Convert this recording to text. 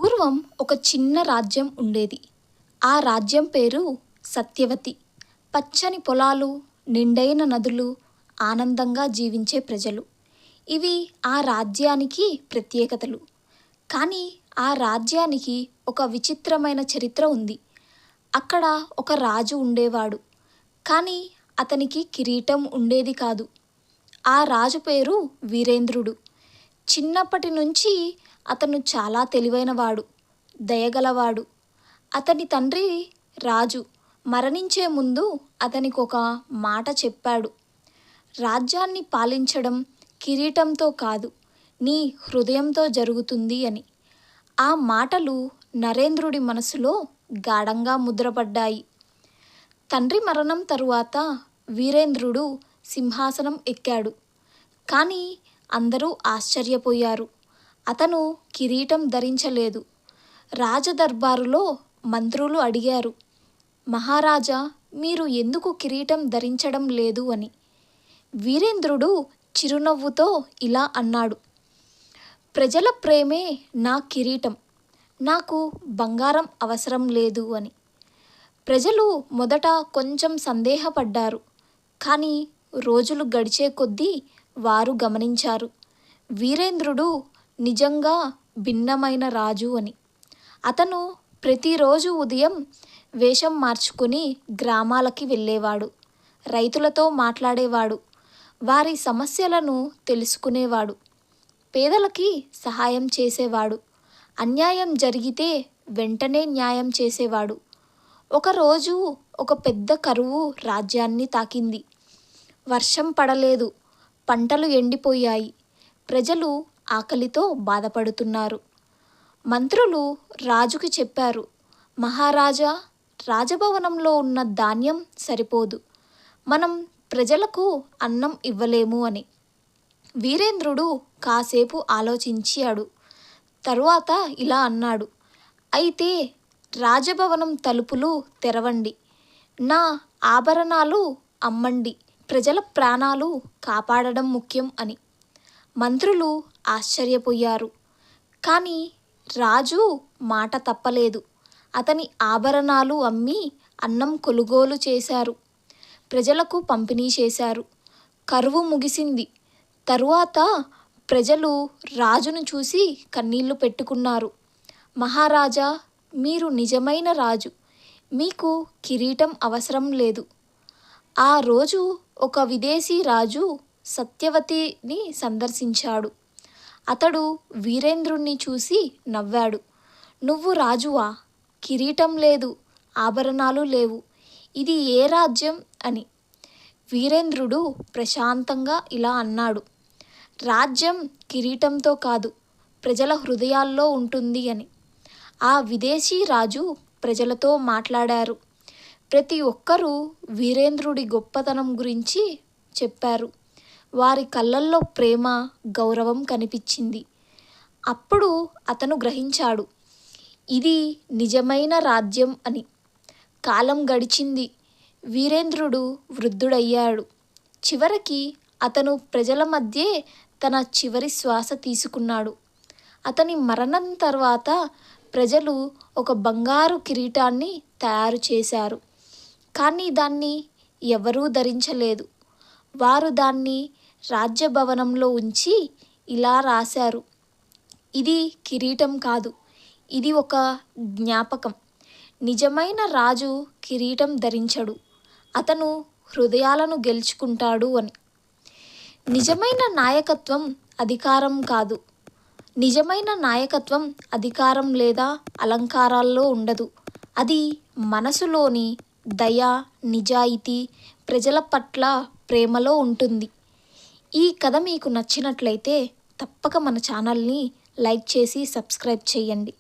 పూర్వం ఒక చిన్న రాజ్యం ఉండేది. ఆ రాజ్యం పేరు సత్యవతి. పచ్చని పొలాలు, నిండైన నదులు, ఆనందంగా జీవించే ప్రజలు. ఇవి ఆ రాజ్యానికి ప్రత్యేకతలు. కానీ ఆ రాజ్యానికి ఒక విచిత్రమైన చరిత్ర ఉంది. అక్కడ ఒక రాజు ఉండేవాడు. కానీ అతనికి కిరీటం ఉండేది కాదు. ఆ రాజు పేరు వీరేంద్రుడు. చిన్నప్పటి నుంచి అతను చాలా తెలివైనవాడు, దయగలవాడు. అతని తండ్రి రాజు మరణించే ముందు అతనికి ఒక మాట చెప్పాడు. రాజ్యాన్ని పాలించడం కిరీటంతో కాదు, నీ హృదయంతో జరుగుతుంది అని. ఆ మాటలు నరేంద్రుడి మనసులో గాఢంగా ముద్రపడ్డాయి. తండ్రి మరణం తరువాత వీరేంద్రుడు సింహాసనం ఎక్కాడు. కానీ అందరూ ఆశ్చర్యపోయారు. అతను కిరీటం ధరించలేదు. రాజదర్బారులో మంత్రులు అడిగారు, మహారాజా, మీరు ఎందుకు కిరీటం ధరించడం లేదు అని. వీరేంద్రుడు చిరునవ్వుతో ఇలా అన్నాడు, ప్రజల ప్రేమే నా కిరీటం, నాకు బంగారం అవసరం లేదు అని. ప్రజలు మొదట కొంచెం సందేహపడ్డారు. కానీ రోజులు గడిచే కొద్దీ వారు గమనించారు, వీరేంద్రుడు నిజంగా భిన్నమైన రాజు అని. అతను ప్రతిరోజు ఉదయం వేషం మార్చుకుని గ్రామాలకి వెళ్ళేవాడు. రైతులతో మాట్లాడేవాడు. వారి సమస్యలను తెలుసుకునేవాడు. పేదలకి సహాయం చేసేవాడు. అన్యాయం జరిగితే వెంటనే న్యాయం చేసేవాడు. ఒకరోజు ఒక పెద్ద కరువు రాజ్యాన్ని తాకింది. వర్షం పడలేదు. పంటలు ఎండిపోయాయి. ప్రజలు ఆకలితో బాధపడుతున్నారు. మంత్రులు రాజుకి చెప్పారు, మహారాజా, రాజభవనంలో ఉన్న ధాన్యం సరిపోదు. మనం ప్రజలకు అన్నం ఇవ్వలేము అని. వీరేంద్రుడు కాసేపు ఆలోచించాడు. తరువాత ఇలా అన్నాడు, అయితే రాజభవనం తలుపులు తెరవండి. నా ఆభరణాలు అమ్మండి. ప్రజల ప్రాణాలు కాపాడడం ముఖ్యం అని. మంత్రులు ఆశ్చర్యపోయారు. కానీ రాజు మాట తప్పలేదు. అతని ఆభరణాలు అమ్మి అన్నం కొనుగోలు చేశారు. ప్రజలకు పంపిణీ చేశారు. కరువు ముగిసింది. తరువాత ప్రజలు రాజును చూసి కన్నీళ్లు పెట్టుకున్నారు. మహారాజా, మీరు నిజమైన రాజు. మీకు కిరీటం అవసరం లేదు. ఆ రోజు ఒక విదేశీ రాజు సత్యవతిని సందర్శించాడు. అతడు వీరేంద్రుణ్ణి చూసి నవ్వాడు. నువ్వు రాజువా? కిరీటం లేదు, ఆభరణాలు లేవు. ఇది ఏ రాజ్యం అని. వీరేంద్రుడు ప్రశాంతంగా ఇలా అన్నాడు, రాజ్యం కిరీటంతో కాదు, ప్రజల హృదయాల్లో ఉంటుంది అని. ఆ విదేశీ రాజు ప్రజలతో మాట్లాడారు. ప్రతి ఒక్కరూ వీరేంద్రుడి గొప్పతనం గురించి చెప్పారు. వారి కళ్ళల్లో ప్రేమ, గౌరవం కనిపించింది. అప్పుడు అతను గ్రహించాడు, ఇది నిజమైన రాజ్యం అని. కాలం గడిచింది. వీరేంద్రుడు వృద్ధుడయ్యాడు. చివరికి అతను ప్రజల మధ్యే తన చివరి శ్వాస తీసుకున్నాడు. అతని మరణం తర్వాత ప్రజలు ఒక బంగారు కిరీటాన్ని తయారు చేశారు. కానీ దాన్ని ఎవరూ ధరించలేదు. వారు దాన్ని రాజ్యభవనంలో ఉంచి ఇలా రాశారు, ఇది కిరీటం కాదు, ఇది ఒక జ్ఞాపకం. నిజమైన రాజు కిరీటం ధరించడు, అతను హృదయాలను గెలుచుకుంటాడు అని. నిజమైన నాయకత్వం అధికారం కాదు. నిజమైన నాయకత్వం అధికారం లేదా అలంకారాల్లో ఉండదు. అది మనసులోని దయ, నిజాయితీ, ప్రజల పట్ల ప్రేమలో ఉంటుంది. ఈ కథ మీకు నచ్చినట్లయితే తప్పక మన ఛానల్ని లైక్ చేసి సబ్స్క్రైబ్ చేయండి.